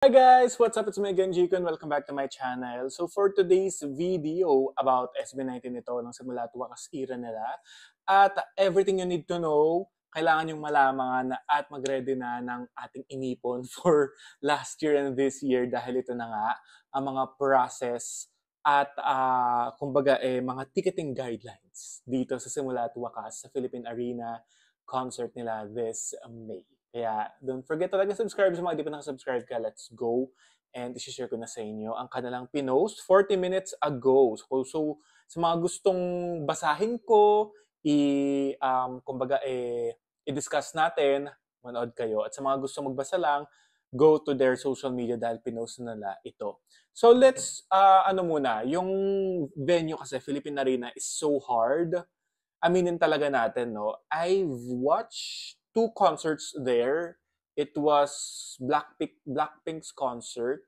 Hi guys! What's up? It's me again, Jico, and welcome back to my channel. So for today's video about SB19 ito, ng simula at wakas era nila, at everything you need to know, kailangan yung malaman at mag-ready na ng ating inipon for last year and this year dahil ito na nga ang mga process at kumbaga mga ticketing guidelines dito sa simula at wakas sa Philippine Arena concert nila this May. Kaya don't forget talaga subscribe sa mga di pa nakasubscribe ka. Let's go. And isi-share ko na sa inyo ang kanilang pinost 40 minutes ago. So sa mga gustong basahin ko, kumbaga i-discuss natin, manood kayo. At sa mga gustong magbasa lang, go to their social media dahil pinost na nila ito. So let's, yung venue kasi, Philippine Arena is so hard. Aminin talaga natin, no? I've watched two concerts there. It was Blackpink's concert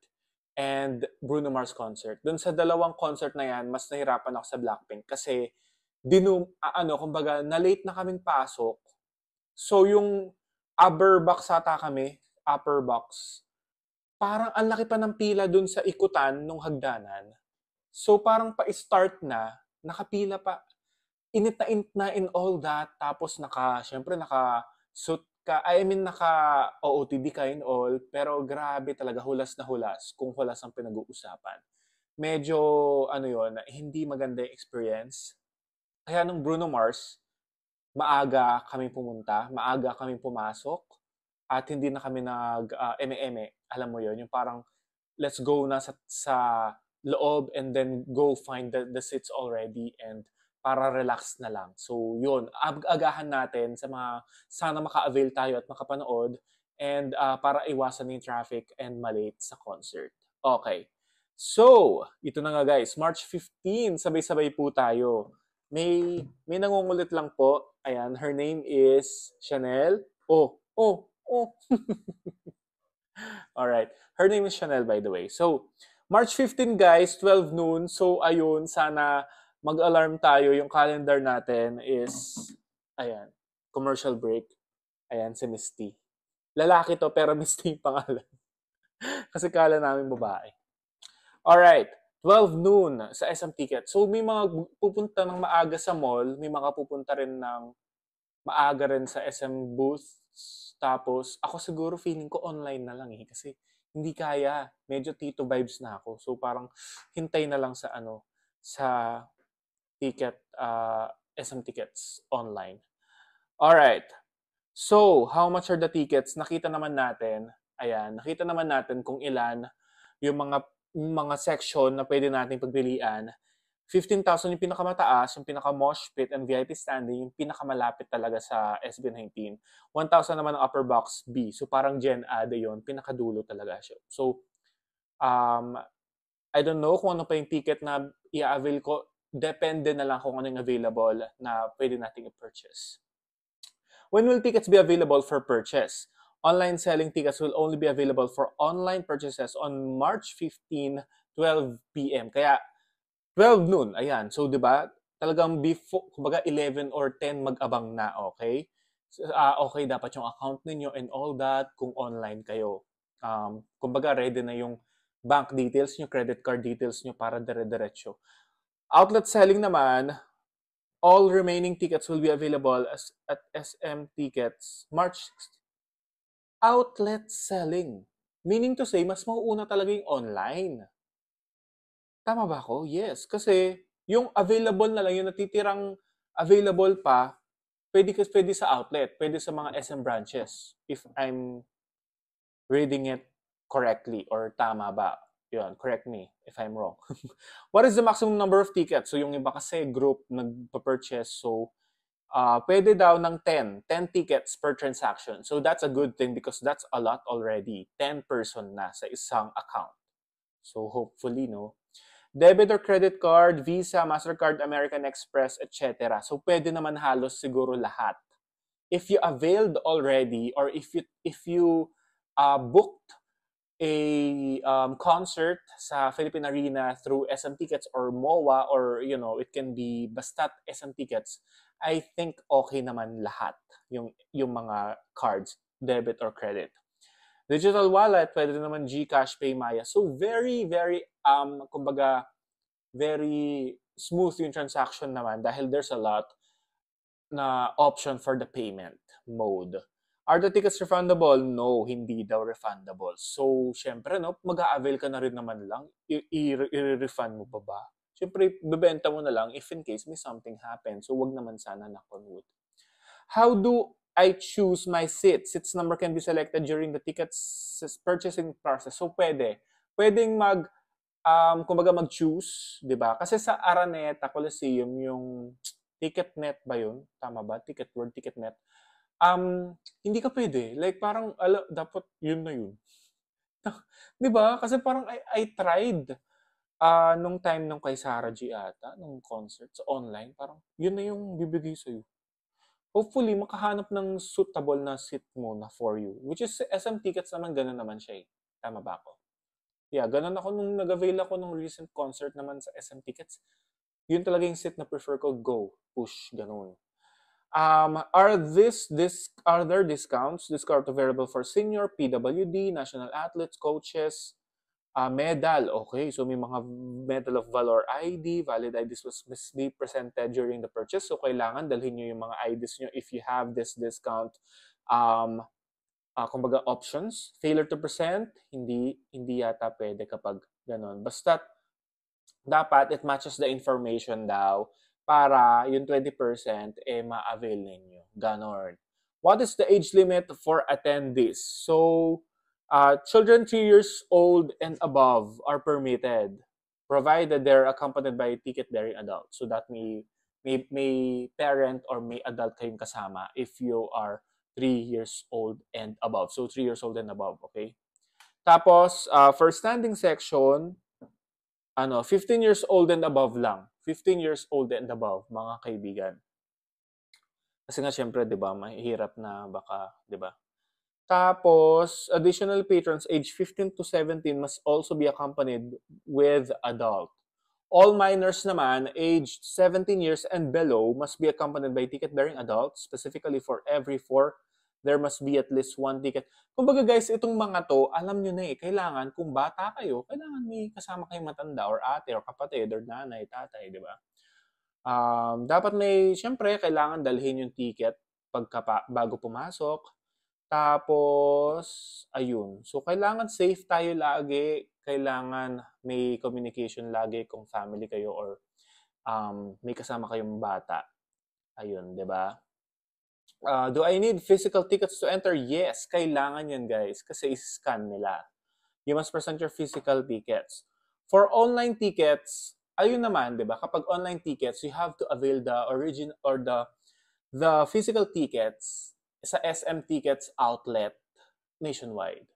and Bruno Mars concert. Doon sa dalawang concert na yan, mas nahirapan ako sa Blackpink kasi kumbaga, na-late na kaming pasok. So yung upper box, parang ang laki pa ng pila doon sa ikutan nung hagdanan. So parang pa-start na, nakapila pa init na in all that, tapos syempre naka-suit ka, naka-OOTD ka in all, pero grabe talaga, hulas na hulas, kung hulas ang pinag-uusapan. Medyo, hindi maganda yung experience. Kaya nung Bruno Mars, maaga kami pumunta, maaga kami pumasok, at hindi na kami eme-eme, alam mo yon yung parang, let's go na sa loob and then go find the seats already and para relax na lang. So, yun. Agahan natin sa mga sana maka-avail tayo at makapanood and para iwasan yung traffic and malate sa concert. Okay. So, ito na nga guys. March 15, sabay-sabay po tayo. May nangungulit lang po. Ayan, her name is Chanel. Oh. Alright. Her name is Chanel, by the way. So, March 15, guys, 12 noon. So, ayun, sana mag-alarm tayo. Yung calendar natin is, ayan, commercial break. Ayan, si Misty. Lalaki to, pero Misty yung pangalan. Kasi kala namin babae. Alright, 12 noon sa SM Ticket. So, may mga pupunta ng maaga sa mall, may mga pupunta rin ng maaga rin sa SM booth. Tapos, ako siguro feeling ko online na lang kasi hindi kaya. Medyo tito vibes na ako. So, parang hintay na lang sa sa ticket, SM tickets online. Alright. So, how much are the tickets? Nakita naman natin kung ilan yung mga section na pwede nating pagpilian. 15,000 yung pinakamataas, yung pinaka-mosh pit and VIP standing, yung pinakamalapit talaga sa SB19. 1,000 naman ang upper box B. So parang Gen Ade yun, pinakadulo talaga siya. So, I don't know kung ano pa yung ticket na i-avail ko. Depende na lang kung ano yung available na pwede nating i-purchase. When will tickets be available for purchase? Online selling tickets will only be available for online purchases on March 15, 12 p.m. Kaya 12 noon, ayan. So, di ba, talagang before, kumbaga 11 or 10 mag-abang na, okay? Okay, dapat yung account ninyo and all that kung online kayo. Kumbaga, ready na yung bank details nyo, credit card details nyo para dire-diretso. Outlet selling naman, all remaining tickets will be available at SM Tickets March 6th. Outlet selling. Meaning to say, mas mauuna talaga yung online. Tama ba ako? Yes. Kasi yung available na lang, yung natitirang available pa, pwede sa outlet, pwede sa mga SM branches, if I'm reading it correctly or tama ba. Yun, correct me if I'm wrong. What is the maximum number of tickets? So yung iba kasi group nagpa-purchase, so pwede daw ng 10 tickets per transaction. So that's a good thing because that's a lot already. 10 person na sa isang account. So hopefully, no? Debit or credit card, Visa, MasterCard, American Express, etc. So pwede naman halos siguro lahat. If you availed already or if you booked a concert sa Philippine Arena through SM Tickets or MOA or it can be basta't SM Tickets, I think okay naman lahat yung mga cards, debit or credit. Digital wallet, pwede rin naman GCash, PayMaya. So very, very, kumbaga, very smooth yung transaction naman dahil there's a lot na option for the payment mode. Are the tickets refundable? No, hindi daw refundable. So, syempre, no, mag-a-avail ka na rin naman lang. I-refund mo pa ba? Syempre, bebenta mo na lang if in case may something happen. So, wag naman sana na-connote. How do I choose my seat? Seats number can be selected during the tickets purchasing process. So, pwede. Pwedeng kumbaga mag-choose, di ba? Kasi sa Araneta Coliseum, yung TicketNet ba yun? Tama ba? TicketNet. Hindi ka pwede. Like, parang, dapat yun na yun. Di ba? Kasi parang I tried nung time nung kay Sarah G ata, nung concert sa online, parang yun na yung bibigay sa'yo. Hopefully, makahanap ng suitable na seat mo na for you. Which is, SM Tickets naman, ganun naman siya eh. Tama ba ako? Yeah, ganun ako nung nag-avail ako nung recent concert naman sa SM Tickets. Yun talaga yung seat na prefer ko, go, push, ganun. Are there discounts? Discount available for senior, PWD, national athletes, coaches, medal. Okay, so may mga Medal of Valor ID, valid IDs must be presented during the purchase. So kailangan dalhin nyo yung mga IDs nyo if you have this discount. Kumbaga options, failure to present, hindi yata pwede kapag ganon. Basta dapat it matches the information daw para yung 20% ma-avail ninyo. Ganon. What is the age limit for attendees? So, children 3 years old and above are permitted, provided they're accompanied by a ticket-bearing adult. So that may parent or may adult kayong kasama if you are 3 years old and above. So 3 years old and above, okay? Tapos, for standing section, 15 years old and above lang. 15 years old and above, mga kaibigan. Kasi nga, syempre, di ba, mahirap na baka, di ba? Tapos, additional patrons age 15 to 17 must also be accompanied with adult. All minors naman, aged 17 years and below, must be accompanied by ticket-bearing adults. Specifically for every 4, there must be at least 1 ticket. Kumbaga guys, itong mga to, alam nyo na eh, kailangan, kung bata kayo, kailangan may kasama kayong matanda or ate or kapatid or nanay, tatay, di ba? Dapat may, syempre, kailangan dalhin yung ticket bago pumasok. Tapos, ayun. So, kailangan safe tayo lagi. Kailangan may communication lagi kung family kayo or may kasama kayong bata. Ayun, di ba? Do I need physical tickets to enter? Yes, kailangan yan guys kasi i-scan nila. You must present your physical tickets. For online tickets, ayun naman, 'di ba? Kapag online tickets, you have to avail the origin or the physical tickets sa SM Tickets outlet nationwide.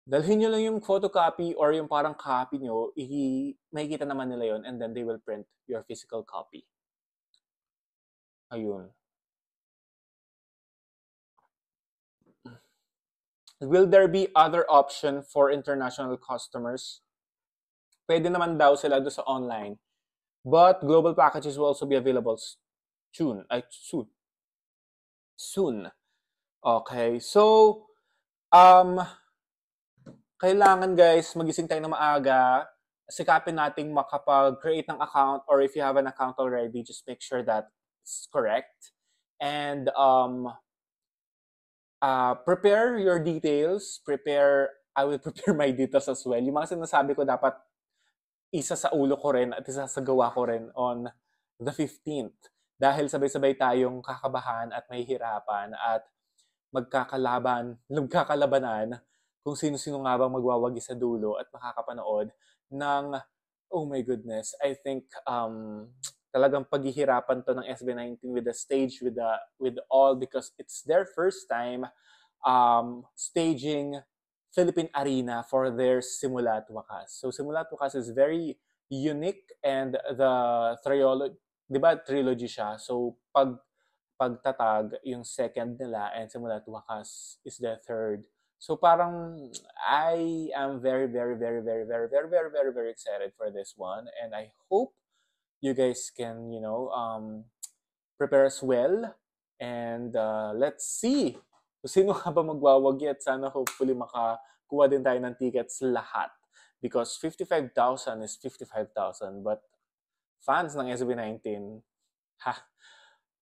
Dalhin nyo lang yung photocopy or yung parang copy nyo, makikita naman nila yon and then they will print your physical copy. Ayun. Will there be other option for international customers? Pwede naman daw sila doon sa online. But global packages will also be available soon. Soon. Okay. So, kailangan guys, magising tayo na maaga. Sikapin nating makapag-create ng account or if you have an account already, just make sure that it's correct. And prepare your details. I will prepare my details as well. Yung mga sinasabi ko dapat isa sa ulo ko rin at isa sa gawa ko rin on the 15th. Dahil sabay-sabay tayong kakabahan at mahihirapan at magkakalabanan kung sino-sino nga bang magwawagi sa dulo at makakapanood ng, oh my goodness, I think talagang paghihirapan to ng SB19 with the stage, with all, because it's their first time staging Philippine Arena for their Simula at Wakas. So Simula at Wakas is very unique and the trilogy siya. So pagtatag yung second nila and Simula at Wakas is the third. So parang I am very, very, very, very, very, very, very, very, very excited for this one, and I hope you guys can, prepare as well, and let's see So, sino nga ba magwawagi at sana hopefully makakuha din tayo ng tickets lahat. Because 55,000 is 55,000. But fans ng SB19,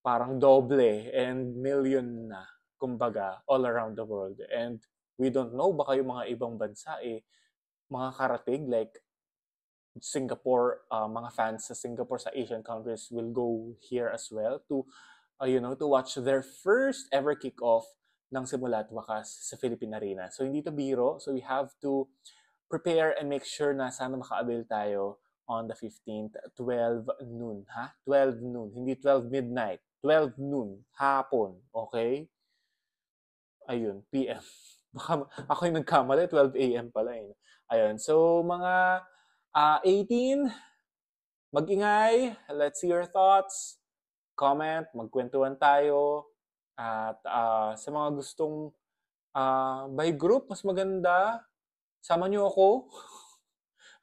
parang doble and million na, kumbaga, all around the world. And we don't know, baka yung mga ibang bansa mga karating like Singapore, mga fans sa Singapore, sa Asian countries will go here as well to to watch their first ever kickoff ng simula at wakas sa Philippine Arena. So hindi to biro, so we have to prepare and make sure na sana maka-avail tayo on the 15th, 12 noon, 12 noon, hindi 12 midnight, 12 noon, hapon, okay? Ayun, PM. Baka ako yung nagkamali, 12 a.m. pala eh. Ayun, so mga 18, mag-ingay, let's see your thoughts, comment, magkwentuhan tayo, at sa mga gustong by group, mas maganda, sama niyo ako.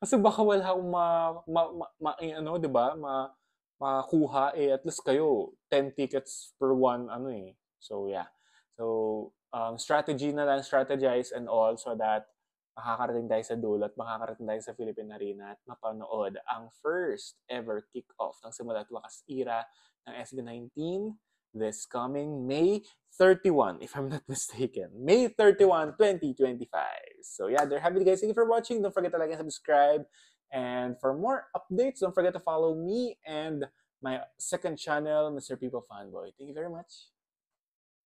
Kasi baka wala akong di ba? Makuha at least kayo 10 tickets per one So yeah. So strategy na lang, strategize and all so that makakarating tayo sa dulo at makakarating tayo sa Philippine Arena at mapanood ang first ever kick-off ng simula at wakas era ng SB19 this coming May 31, if I'm not mistaken. May 31, 2025. So yeah, there have it guys. Thank you for watching. Don't forget to like and subscribe. And for more updates, don't forget to follow me and my second channel, Mr. People Fanboy. Thank you very much.